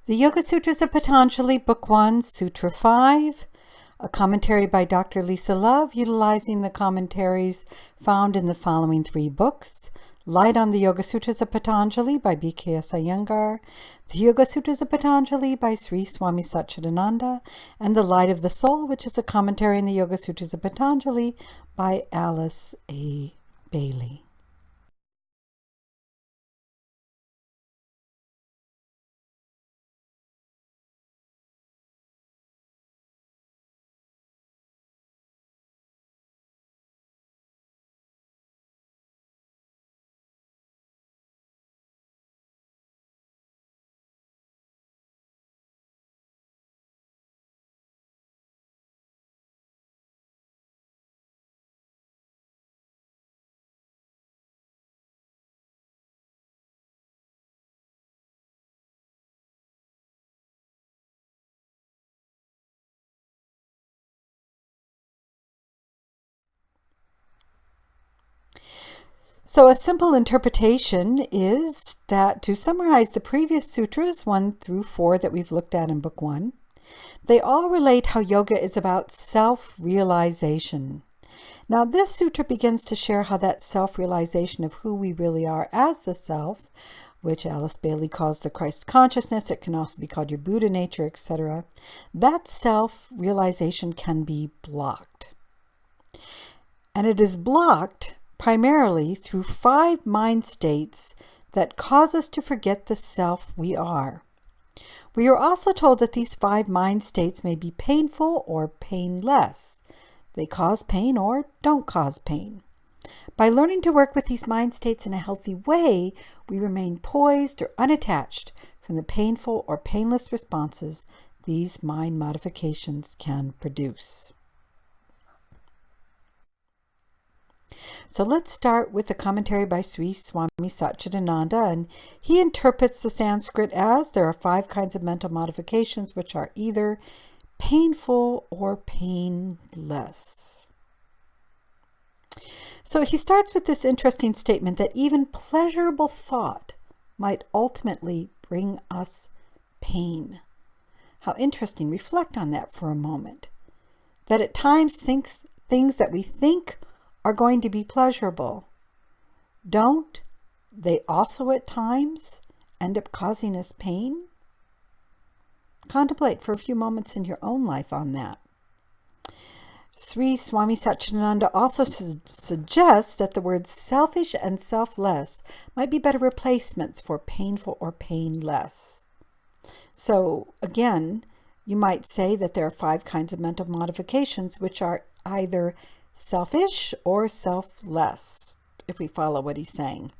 The Yoga Sutras of Pantanjali, Book 1, Sutra 5, a commentary by Dr. Lisa Love, utilizing the commentaries found in the following 3 books: Light on the Yoga Sutras of Pantanjali by B.K.S. Iyengar, The Yoga Sutras of Pantanjali by Sri Swami Satchidananda, and The Light of the Soul, which is a commentary in the Yoga Sutras of Pantanjali by Alice A. Bailey. So a simple interpretation is that, to summarize the previous sutras 1 through 4 that we've looked at in Book 1, they all relate how yoga is about self-realization. Now this sutra begins to share how that self-realization of who we really are as the self, which Alice Bailey calls the Christ consciousness, it can also be called your Buddha nature, etc., that self-realization can be blocked. And it is blocked primarily through 5 mind states that cause us to forget the self we are. We are also told that these 5 mind states may be painful or painless. They cause pain or don't cause pain. By learning to work with these mind states in a healthy way, we remain poised or unattached from the painful or painless responses these mind modifications can produce. So let's start with the commentary by Sri Swami Satchidananda, and he interprets the Sanskrit as there are 5 kinds of mental modifications which are either painful or painless. So he starts with this interesting statement that even pleasurable thought might ultimately bring us pain. How interesting. Reflect on that for a moment. That at times things that we think are going to be pleasurable, don't they also at times end up causing us pain? Contemplate for a few moments in your own life on that. Sri Swami Satchidananda also suggests that the words selfish and selfless might be better replacements for painful or painless. So again, you might say that there are 5 kinds of mental modifications which are either selfish or selfless, if we follow what he's saying.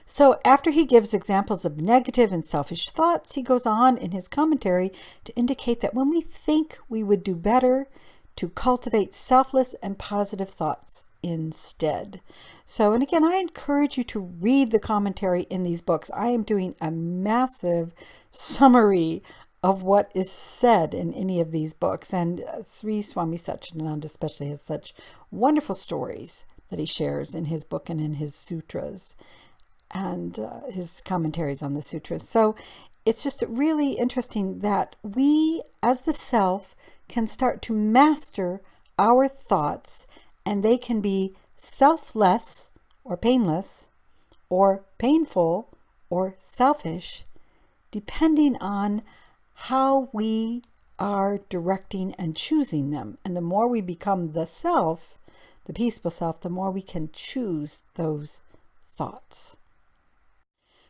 So after he gives examples of negative and selfish thoughts, he goes on in his commentary to indicate that when we think we would do better, to cultivate selfless and positive thoughts instead. So, and again, I encourage you to read the commentary in these books. I am doing a massive summary of what is said in any of these books. And Sri Swami Satchidananda especially has such wonderful stories that he shares in his book and in his sutras and his commentaries on the sutras. So it's just really interesting that we, as the self, can start to master our thoughts, and they can be selfless or painless, or painful or selfish, depending on how we are directing and choosing them. And the more we become the self, the peaceful self, the more we can choose those thoughts.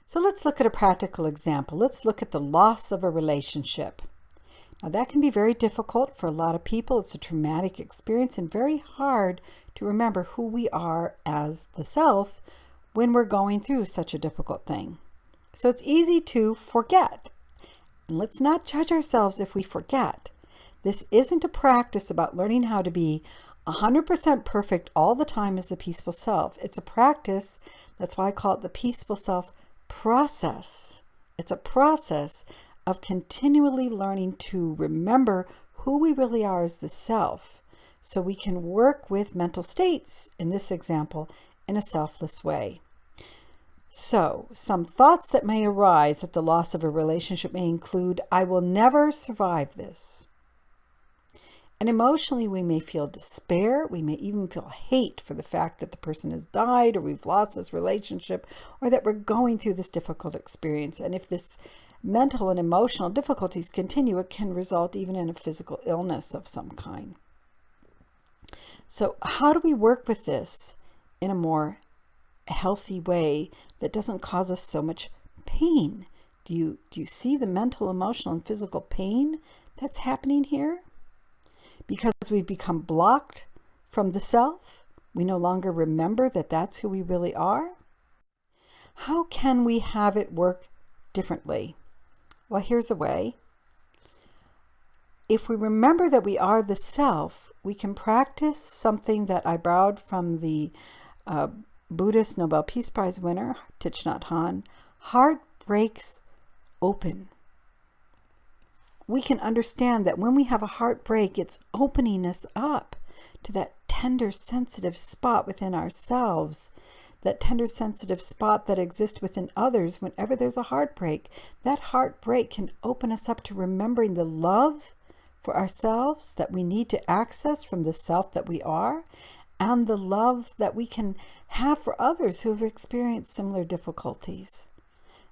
So let's look at a practical example. Let's look at the loss of a relationship. Now that can be very difficult for a lot of people. It's a traumatic experience and very hard to remember who we are as the self when we're going through such a difficult thing. So it's easy to forget. And let's not judge ourselves if we forget. This isn't a practice about learning how to be 100% perfect all the time as the peaceful self. It's a practice, that's why I call it the peaceful self process. It's a process of continually learning to remember who we really are as the self, so we can work with mental states, in this example, in a selfless way. So, some thoughts that may arise at the loss of a relationship may include, I will never survive this. And emotionally, we may feel despair. We may even feel hate for the fact that the person has died, or we've lost this relationship, or that we're going through this difficult experience. And if this mental and emotional difficulties continue, it can result even in a physical illness of some kind. So how do we work with this in a more healthy way that doesn't cause us so much pain? Do you see the mental, emotional, and physical pain that's happening here? Because we've become blocked from the self, we no longer remember that that's who we really are. How can we have it work differently? Well, here's a way. If we remember that we are the self, we can practice something that I borrowed from the Buddhist Nobel Peace Prize winner, Thich Nhat Hanh. Heart breaks open. We can understand that when we have a heartbreak, it's opening us up to that tender, sensitive spot within ourselves, that tender, sensitive spot that exists within others. Whenever there's a heartbreak, that heartbreak can open us up to remembering the love for ourselves that we need to access from the self that we are, and the love that we can have for others who have experienced similar difficulties.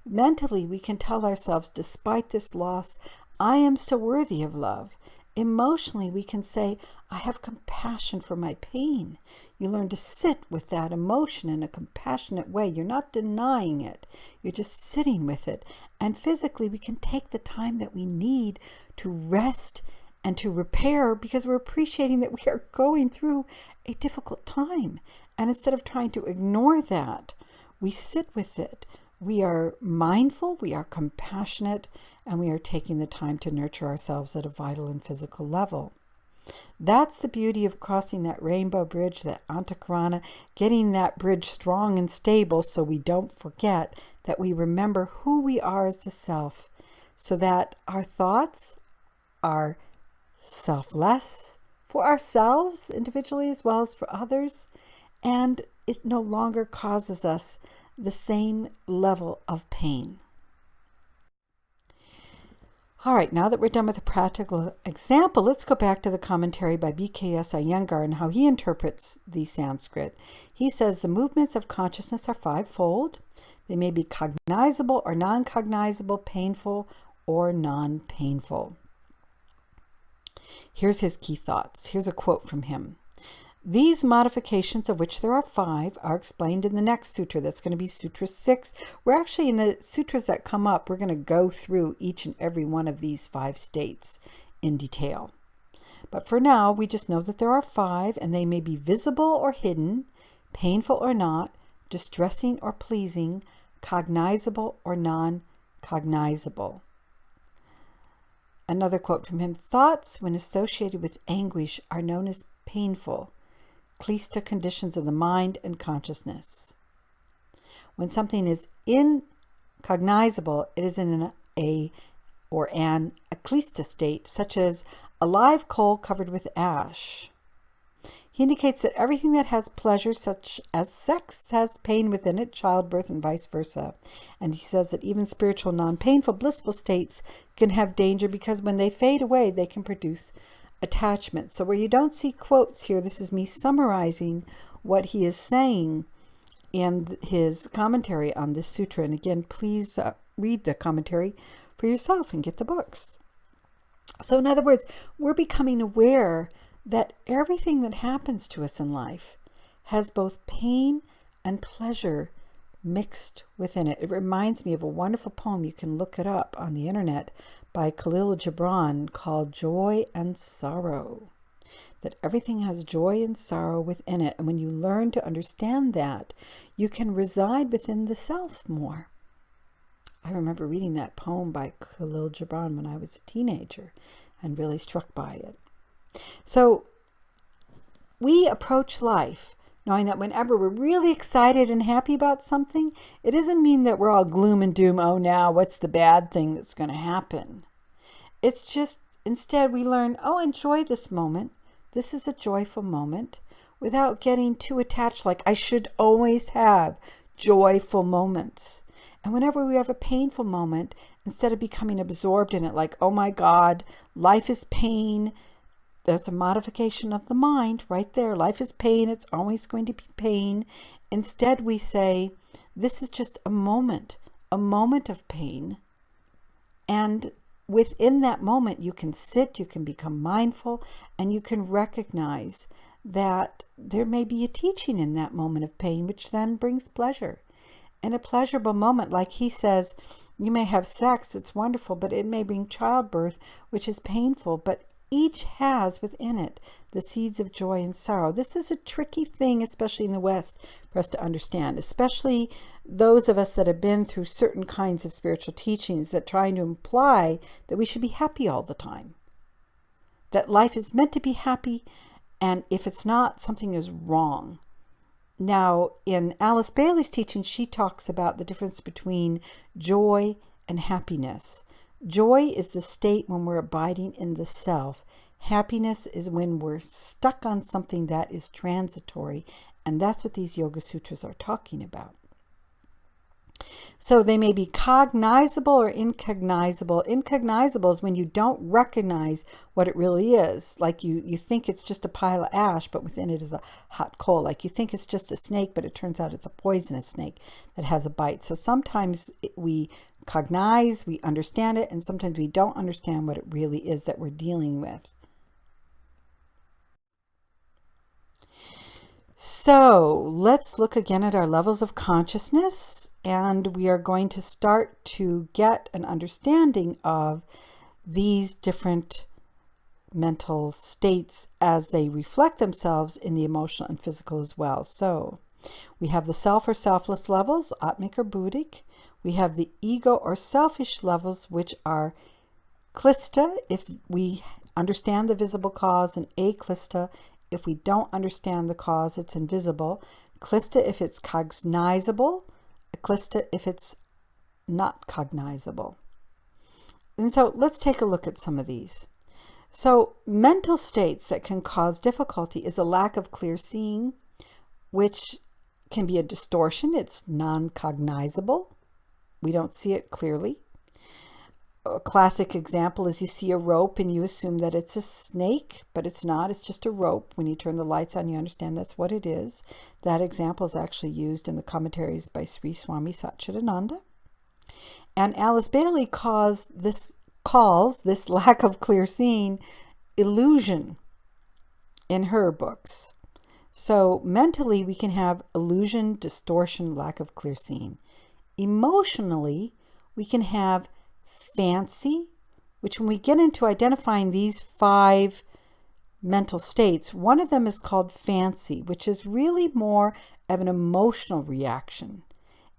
Mentally, we can tell ourselves, despite this loss, I am still worthy of love. Emotionally, we can say, I have compassion for my pain. You learn to sit with that emotion in a compassionate way. You're not denying it. You're just sitting with it. And physically, we can take the time that we need to rest and to repair, because we're appreciating that we are going through a difficult time. And instead of trying to ignore that, we sit with it. We are mindful, we are compassionate, and we are taking the time to nurture ourselves at a vital and physical level. That's the beauty of crossing that rainbow bridge, that Antakarana, getting that bridge strong and stable so we don't forget, that we remember who we are as the self, so that our thoughts are selfless for ourselves individually as well as for others, and it no longer causes us the same level of pain. All right, now that we're done with the practical example, let's go back to the commentary by B.K.S. Iyengar and how he interprets the Sanskrit. He says the movements of consciousness are fivefold. They may be cognizable or non-cognizable, painful or non-painful. Here's his key thoughts. Here's a quote from him. These modifications, of which there are 5, are explained in the next sutra. That's going to be Sutra 6. We're actually, in the sutras that come up, we're going to go through each and every one of these 5 states in detail. But for now, we just know that there are 5, and they may be visible or hidden, painful or not, distressing or pleasing, cognizable or non-cognizable. Another quote from him, thoughts, when associated with anguish, are known as painful, klista conditions of the mind and consciousness. When something is incognizable, it is in an aklista state, such as a live coal covered with ash. He indicates that everything that has pleasure, such as sex, has pain within it, childbirth, and vice versa. And he says that even spiritual, non-painful, blissful states can have danger, because when they fade away, they can produce attachment. So where you don't see quotes here, this is me summarizing what he is saying in his commentary on this sutra. And again, please read the commentary for yourself and get the books. So in other words, we're becoming aware that everything that happens to us in life has both pain and pleasure mixed within it. It reminds me of a wonderful poem, you can look it up on the internet, by Khalil Gibran, called Joy and Sorrow. That everything has joy and sorrow within it. And when you learn to understand that, you can reside within the self more. I remember reading that poem by Khalil Gibran when I was a teenager and really struck by it. So we approach life knowing that whenever we're really excited and happy about something, it doesn't mean that we're all gloom and doom, oh, now what's the bad thing that's going to happen? It's just, instead we learn, oh, enjoy this moment. This is a joyful moment, without getting too attached, like I should always have joyful moments. And whenever we have a painful moment, instead of becoming absorbed in it, like, oh my God, life is pain, that's a modification of the mind right there. Life is pain. It's always going to be pain. Instead, we say, this is just a moment of pain. And within that moment, you can sit, you can become mindful, and you can recognize that there may be a teaching in that moment of pain, which then brings pleasure. In a pleasurable moment, like he says, you may have sex, it's wonderful, but it may bring childbirth, which is painful, but each has within it the seeds of joy and sorrow. This is a tricky thing, especially in the West, for us to understand, especially those of us that have been through certain kinds of spiritual teachings that trying to imply that we should be happy all the time, that life is meant to be happy, and if it's not, something is wrong. Now, in Alice Bailey's teaching, she talks about the difference between joy and happiness. Joy is the state when we're abiding in the self. Happiness is when we're stuck on something that is transitory, and that's what these Yoga Sutras are talking about. So they may be cognizable or incognizable. Incognizable is when you don't recognize what it really is. Like you think it's just a pile of ash, but within it is a hot coal. Like you think it's just a snake, but it turns out it's a poisonous snake that has a bite. So sometimes we cognize, we understand it, and sometimes we don't understand what it really is that we're dealing with. So let's look again at our levels of consciousness, and we are going to start to get an understanding of these different mental states as they reflect themselves in the emotional and physical as well. So we have the self or selfless levels, Atmic or Buddhic. We have the ego or selfish levels, which are Klista, if we understand the visible cause, and Aklista, if we don't understand the cause, it's invisible. Klista, if it's cognizable. Klista, if it's not cognizable. And so let's take a look at some of these. So mental states that can cause difficulty is a lack of clear seeing, which can be a distortion. It's non-cognizable. We don't see it clearly. A classic example is you see a rope and you assume that it's a snake, but it's not. It's just a rope. When you turn the lights on, you understand that's what it is. That example is actually used in the commentaries by Swami Satchidananda. And Alice Bailey calls this lack of clear seeing illusion in her books. So mentally, we can have illusion, distortion, lack of clear seeing. Emotionally, we can have fancy, which when we get into identifying these 5 mental states, one of them is called fancy, which is really more of an emotional reaction.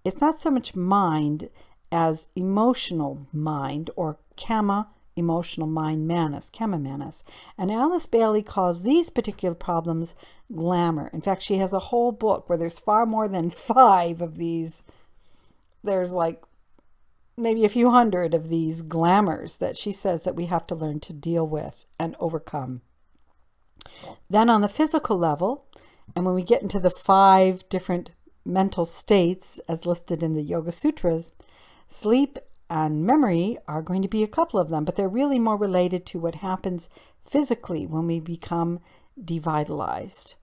It's not so much mind as emotional mind, or kama, emotional mind, manas, kama manas. And Alice Bailey calls these particular problems glamour. In fact, she has a whole book where there's far more than 5 of these. There's like maybe a few hundred of these glamours that she says that we have to learn to deal with and overcome. Then on the physical level, and when we get into the 5 different mental states as listed in the Yoga Sutras, sleep and memory are going to be a couple of them, but they're really more related to what happens physically when we become devitalized.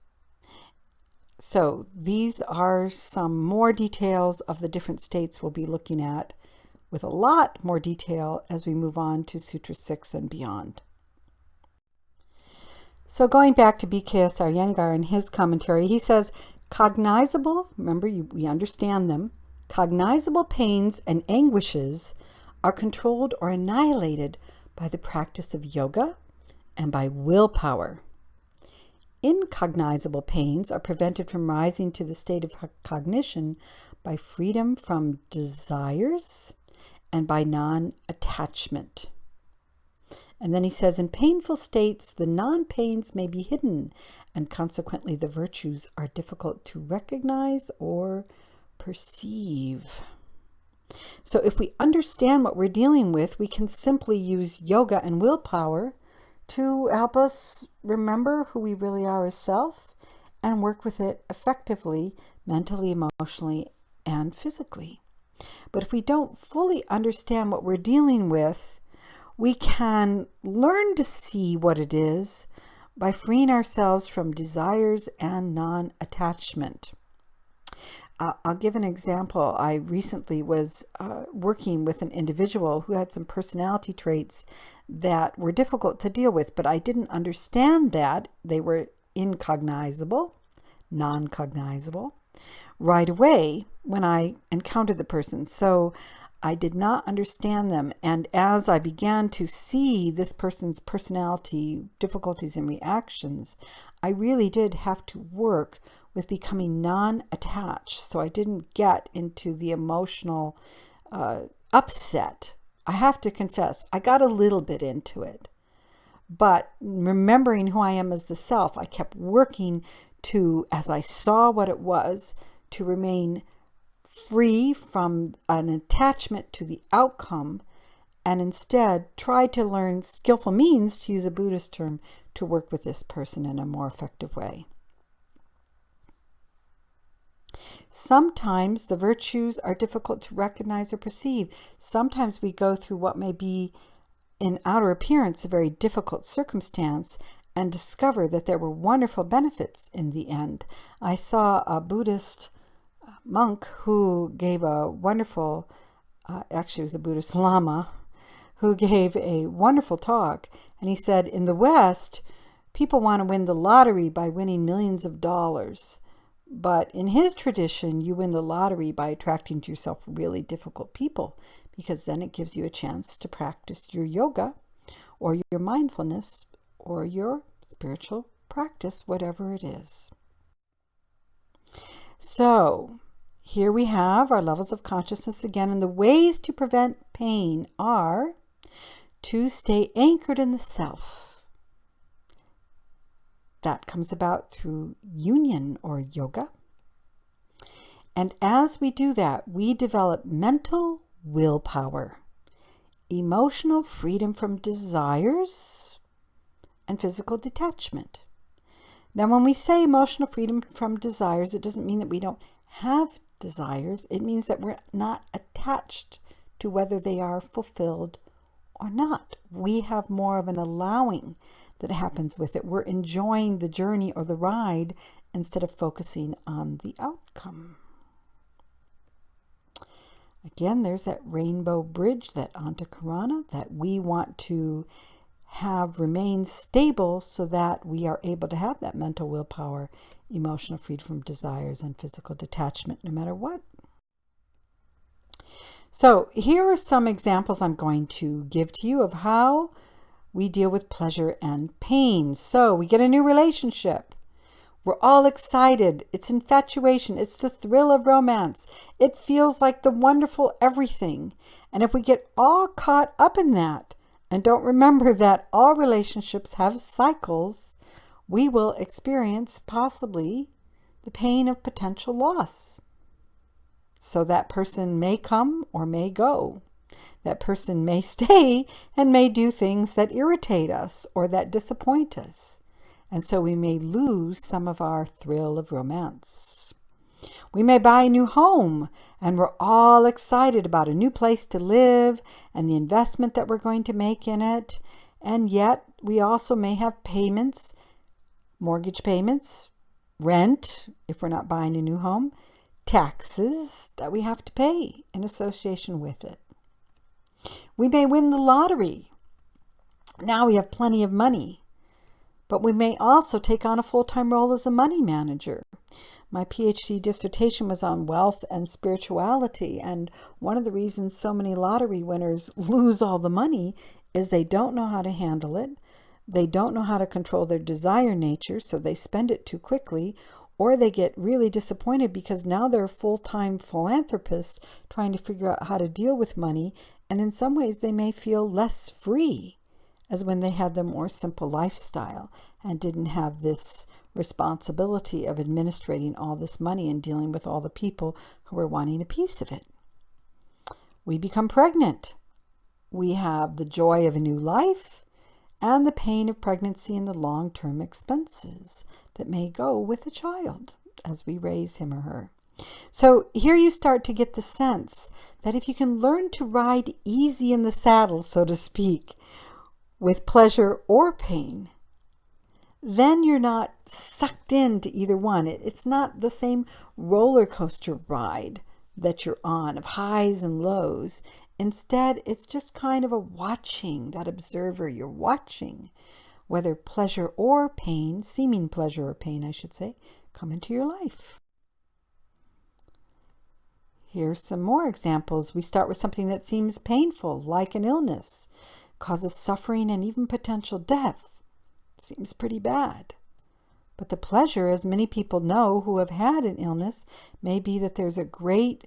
So these are some more details of the different states we'll be looking at with a lot more detail as we move on to Sutra 6 and beyond. So going back to BKSR Iyengar in his commentary, he says, cognizable, remember we understand them, cognizable pains and anguishes are controlled or annihilated by the practice of yoga and by willpower. Incognizable pains are prevented from rising to the state of cognition by freedom from desires and by non-attachment. And then he says, in painful states, the non-pains may be hidden, and consequently the virtues are difficult to recognize or perceive. So if we understand what we're dealing with, we can simply use yoga and willpower to help us remember who we really are as self and work with it effectively, mentally, emotionally, and physically. But if we don't fully understand what we're dealing with, we can learn to see what it is by freeing ourselves from desires and non-attachment. I'll give an example. I recently was working with an individual who had some personality traits that were difficult to deal with, but I didn't understand that they were incognizable, non-cognizable, right away when I encountered the person. So I did not understand them. And as I began to see this person's personality difficulties and reactions, I really did have to work with becoming non-attached, so I didn't get into the emotional upset. I have to confess, I got a little bit into it. But remembering who I am as the self, I kept working to, as I saw what it was, to remain free from an attachment to the outcome, and instead try to learn skillful means, to use a Buddhist term, to work with this person in a more effective way. Sometimes the virtues are difficult to recognize or perceive. Sometimes we go through what may be in outer appearance a very difficult circumstance and discover that there were wonderful benefits in the end. I saw a Buddhist monk who gave a wonderful, actually it was a Buddhist Lama, who gave a wonderful talk. And he said, in the West, people want to win the lottery by winning millions of dollars. But in his tradition, you win the lottery by attracting to yourself really difficult people, because then it gives you a chance to practice your yoga or your mindfulness or your spiritual practice, whatever it is. So here we have our levels of consciousness again, and the ways to prevent pain are to stay anchored in the self. That comes about through union or yoga. And as we do that, we develop mental willpower, emotional freedom from desires, and physical detachment. Now, when we say emotional freedom from desires, it doesn't mean that we don't have desires. It means that we're not attached to whether they are fulfilled or not. We have more of an allowing that happens with it. We're enjoying the journey or the ride instead of focusing on the outcome. Again, there's that rainbow bridge, that antakarana, that we want to have remain stable so that we are able to have that mental willpower, emotional freedom from desires, and physical detachment no matter what. So here are some examples I'm going to give to you of how we deal with pleasure and pain. So we get a new relationship. We're all excited. It's infatuation. It's the thrill of romance. It feels like the wonderful everything. And if we get all caught up in that and don't remember that all relationships have cycles, we will experience possibly the pain of potential loss. So that person may come or may go. That person may stay and may do things that irritate us or that disappoint us. And so we may lose some of our thrill of romance. We may buy a new home and we're all excited about a new place to live and the investment that we're going to make in it. And yet we also may have payments, mortgage payments, rent, if we're not buying a new home, taxes that we have to pay in association with it. We may win the lottery. Now we have plenty of money. But we may also take on a full-time role as a money manager. My PhD dissertation was on wealth and spirituality, and one of the reasons so many lottery winners lose all the money is they don't know how to handle it. They don't know how to control their desire nature, so they spend it too quickly, or they get really disappointed because now they're full-time philanthropists trying to figure out how to deal with money, and in some ways they may feel less free as when they had the more simple lifestyle and didn't have this responsibility of administrating all this money and dealing with all the people who were wanting a piece of it. We become pregnant. We have the joy of a new life and the pain of pregnancy and the long-term expenses that may go with a child as we raise him or her. So here you start to get the sense that if you can learn to ride easy in the saddle, so to speak, with pleasure or pain, then you're not sucked into either one. It's not the same roller coaster ride that you're on of highs and lows. Instead, it's just kind of a watching, that observer. You're watching whether pleasure or pain, seeming pleasure or pain, I should say, come into your life. Here's some more examples. We start with something that seems painful, like an illness, causes suffering and even potential death. Seems pretty bad. But the pleasure, as many people know who have had an illness, may be that there's a great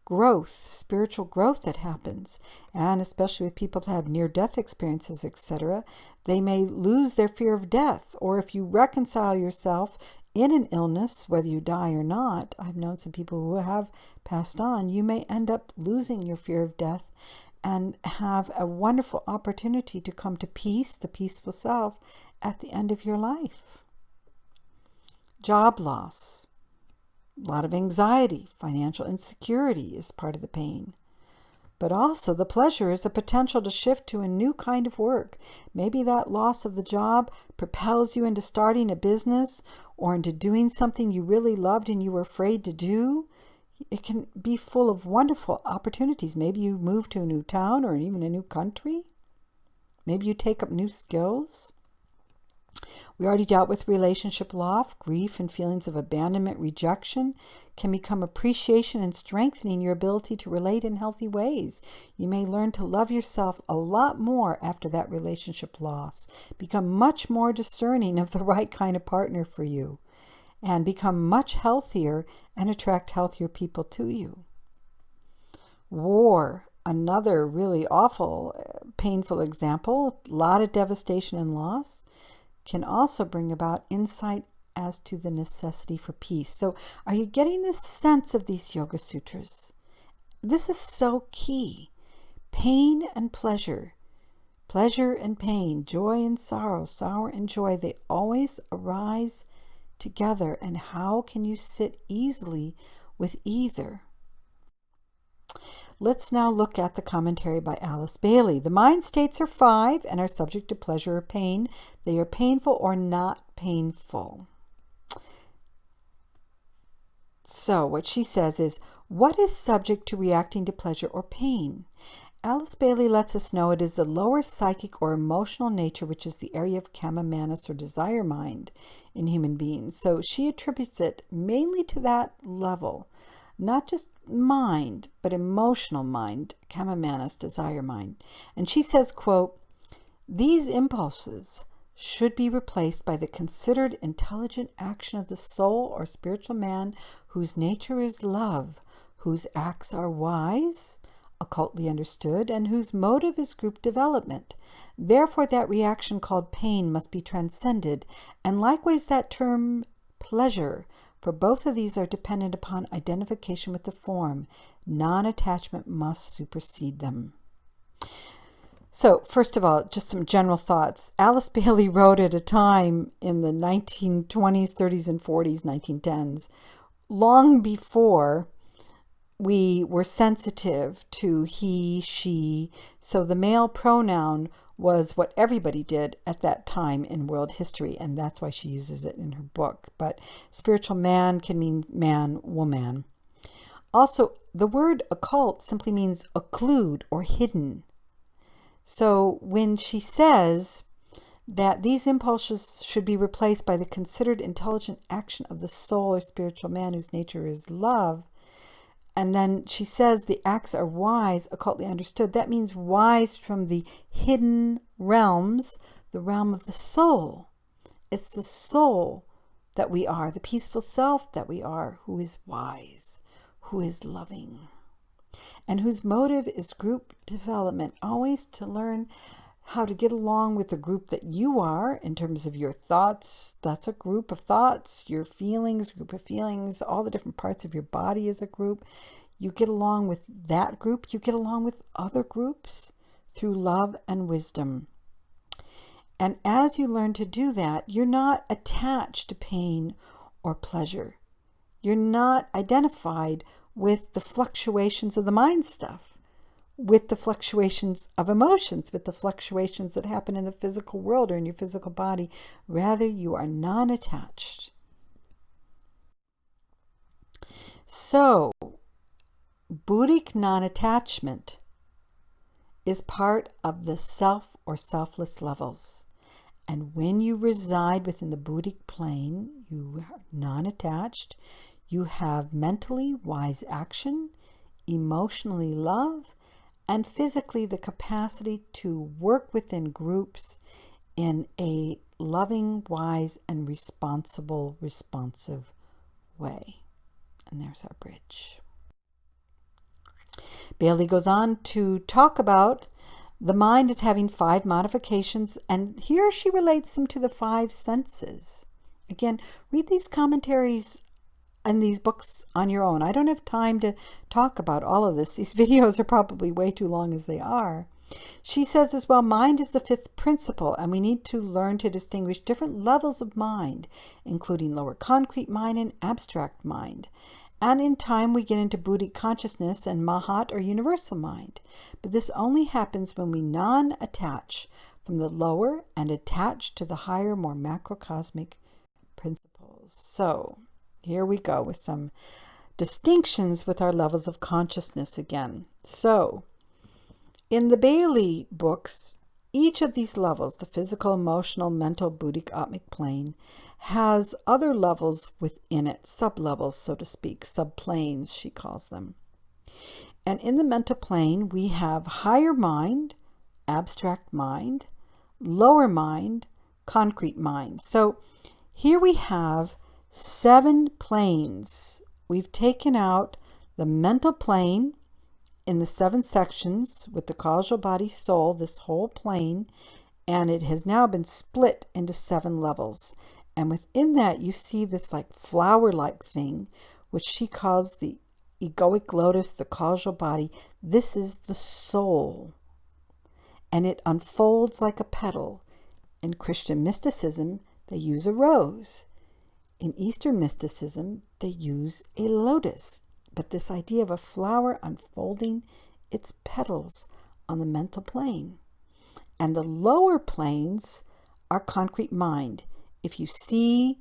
growth, spiritual growth that happens. And especially with people that have near-death experiences, etc., they may lose their fear of death. Or if you reconcile yourself in an illness, whether you die or not, I've known some people who have passed on, you may end up losing your fear of death and have a wonderful opportunity to come to peace, the peaceful self, at the end of your life. Job loss, a lot of anxiety, financial insecurity is part of the pain. But also the pleasure is a potential to shift to a new kind of work. Maybe that loss of the job propels you into starting a business or into doing something you really loved and you were afraid to do. It can be full of wonderful opportunities. Maybe you move to a new town or even a new country. Maybe you take up new skills. We already dealt with relationship loss, grief, and feelings of abandonment, rejection can become appreciation and strengthening your ability to relate in healthy ways. You may learn to love yourself a lot more after that relationship loss, become much more discerning of the right kind of partner for you, and become much healthier and attract healthier people to you. War, another really awful, painful example, a lot of devastation and loss, can also bring about insight as to the necessity for peace. So are you getting this sense of these Yoga Sutras? This is so key. Pain and pleasure, pleasure and pain, joy and sorrow, sorrow and joy, they always arise together. And how can you sit easily with either? Let's now look at the commentary by Alice Bailey. The mind states are 5 and are subject to pleasure or pain. They are painful or not painful. So what she says is, what is subject to reacting to pleasure or pain? Alice Bailey lets us know it is the lower psychic or emotional nature, which is the area of kama, manas, or desire mind in human beings. So she attributes it mainly to that level. Not just mind, but emotional mind, kama, manas, desire mind. And she says, quote, these impulses should be replaced by the considered intelligent action of the soul or spiritual man whose nature is love, whose acts are wise, occultly understood, and whose motive is group development. Therefore, that reaction called pain must be transcended, and likewise that term pleasure, for both of these are dependent upon identification with the form. Non-attachment must supersede them. So, first of all, just some general thoughts. Alice Bailey wrote at a time in the 1920s, 30s, and 40s, 1910s, long before we were sensitive to he, she. So the male pronoun was what everybody did at that time in world history, and that's why she uses it in her book. But spiritual man can mean man, woman. Also, the word occult simply means occlude or hidden. So when she says that these impulses should be replaced by the considered intelligent action of the soul or spiritual man whose nature is love, and then she says the acts are wise, occultly understood. That means wise from the hidden realms, the realm of the soul. It's the soul that we are, the peaceful self that we are, who is wise, who is loving, and whose motive is group development, always to learn how to get along with the group that you are in terms of your thoughts. That's a group of thoughts, your feelings, group of feelings, all the different parts of your body is a group. You get along with that group. You get along with other groups through love and wisdom. And as you learn to do that, you're not attached to pain or pleasure. You're not identified with the fluctuations of the mind stuff, with the fluctuations of emotions, with the fluctuations that happen in the physical world or in your physical body. Rather, you are non-attached. So, Buddhic non-attachment is part of the self or selfless levels. And when you reside within the Buddhic plane, you are non-attached, you have mentally wise action, emotionally love, and physically the capacity to work within groups in a loving, wise, and responsive way. And there's our bridge. Bailey goes on to talk about the mind as having 5 modifications, and here she relates them to the 5 senses. Again, read these commentaries and these books on your own. I don't have time to talk about all of this. These videos are probably way too long as they are. She says as well, mind is the 5th principle, and we need to learn to distinguish different levels of mind, including lower concrete mind and abstract mind. And in time, we get into Buddhic consciousness and Mahat or universal mind. But this only happens when we non-attach from the lower and attach to the higher, more macrocosmic principles. So here we go with some distinctions with our levels of consciousness again. So in the Bailey books, each of these levels, the physical, emotional, mental, Buddhic, Atmic plane, has other levels within it, sub-levels, so to speak, sub-planes, she calls them. And in the mental plane, we have higher mind, abstract mind, lower mind, concrete mind. So here we have 7 planes. We've taken out the mental plane in the 7 sections with the causal body soul, this whole plane, and it has now been split into 7 levels. And within that, you see this like flower-like thing, which she calls the egoic lotus, the causal body. This is the soul. And it unfolds like a petal. In Christian mysticism, they use a rose. In Eastern mysticism, they use a lotus. But this idea of a flower unfolding its petals on the mental plane. And the lower planes are concrete mind. If you see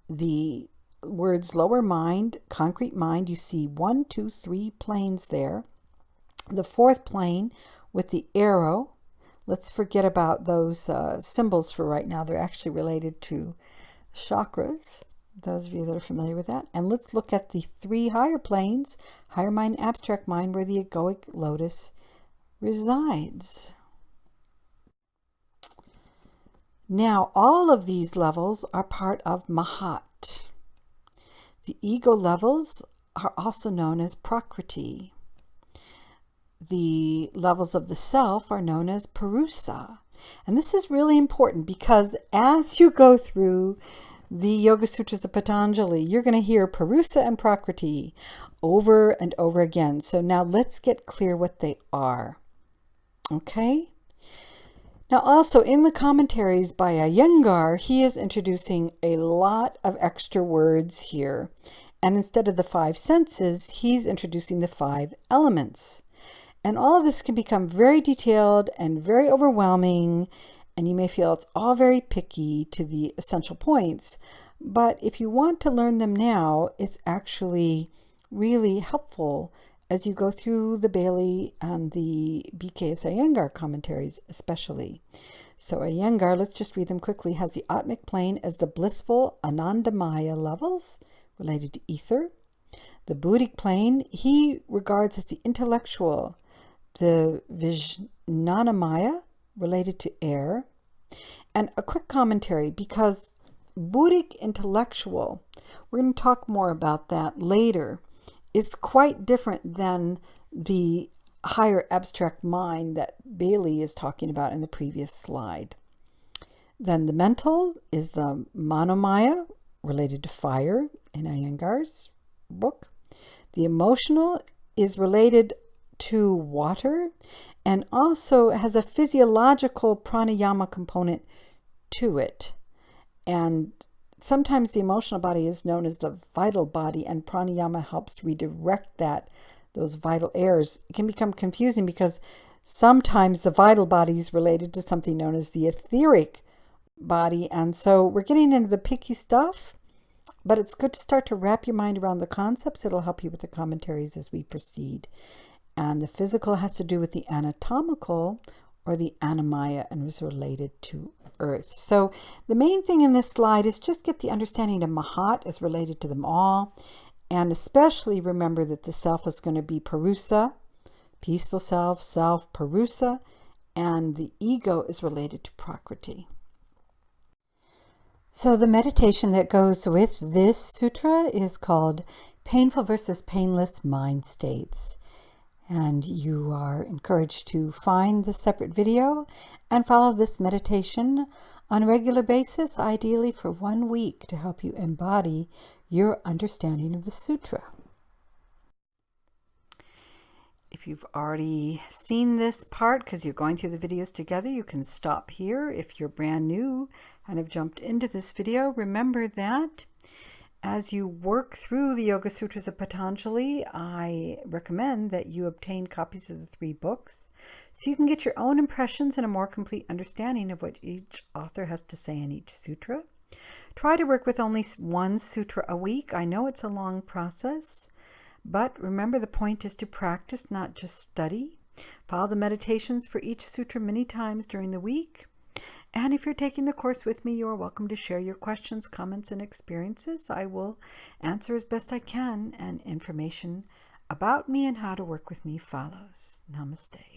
the words lower mind, concrete mind, you see 1, 2, 3 planes there. The 4th plane with the arrow, let's forget about those symbols for right now. They're actually related to chakras, those of you that are familiar with that. And let's look at the 3 higher planes, higher mind, abstract mind, where the egoic lotus resides. Now, all of these levels are part of Mahat. The ego levels are also known as Prakriti. The levels of the self are known as Purusa. And this is really important because as you go through the Yoga Sutras of Pantanjali, you're going to hear Purusa and Prakriti over and over again. So now let's get clear what they are. Okay? Now also in the commentaries by Iyengar, he is introducing a lot of extra words here. And instead of the 5 senses, he's introducing the 5 elements. And all of this can become very detailed and very overwhelming, and you may feel it's all very picky to the essential points. But if you want to learn them now, it's actually really helpful as you go through the Bailey and the BKS Iyengar commentaries especially. So Iyengar, let's just read them quickly, has the Atmic plane as the blissful Anandamaya levels related to ether. The Buddhic plane he regards as the intellectual, the Vijnanamaya related to air. And a quick commentary, because Buddhic intellectual, we're going to talk more about that later, is quite different than the higher abstract mind that Bailey is talking about in the previous slide. Then the mental is the Manomaya, related to fire in Iyengar's book. The emotional is related to water and also has a physiological pranayama component to it. And sometimes the emotional body is known as the vital body, and pranayama helps redirect those vital airs. It can become confusing because sometimes the vital body is related to something known as the etheric body. And so we're getting into the picky stuff, but it's good to start to wrap your mind around the concepts. It'll help you with the commentaries as we proceed. And the physical has to do with the anatomical, or the anamaya, and is related to earth. So the main thing in this slide is just get the understanding of Mahat is related to them all. And especially remember that the self is going to be Purusa, peaceful self, Purusa, and the ego is related to Prakriti. So the meditation that goes with this sutra is called Painful versus Painless Mind States. And you are encouraged to find the separate video and follow this meditation on a regular basis, ideally for 1 week, to help you embody your understanding of the sutra. If you've already seen this part, because you're going through the videos together, you can stop here. If you're brand new and have jumped into this video, remember that as you work through the Yoga Sutras of Pantanjali, I recommend that you obtain copies of the 3 books so you can get your own impressions and a more complete understanding of what each author has to say in each sutra. Try to work with only 1 sutra a week. I know it's a long process, but remember the point is to practice, not just study. Follow the meditations for each sutra many times during the week. And if you're taking the course with me, you are welcome to share your questions, comments, and experiences. I will answer as best I can, and information about me and how to work with me follows. Namaste.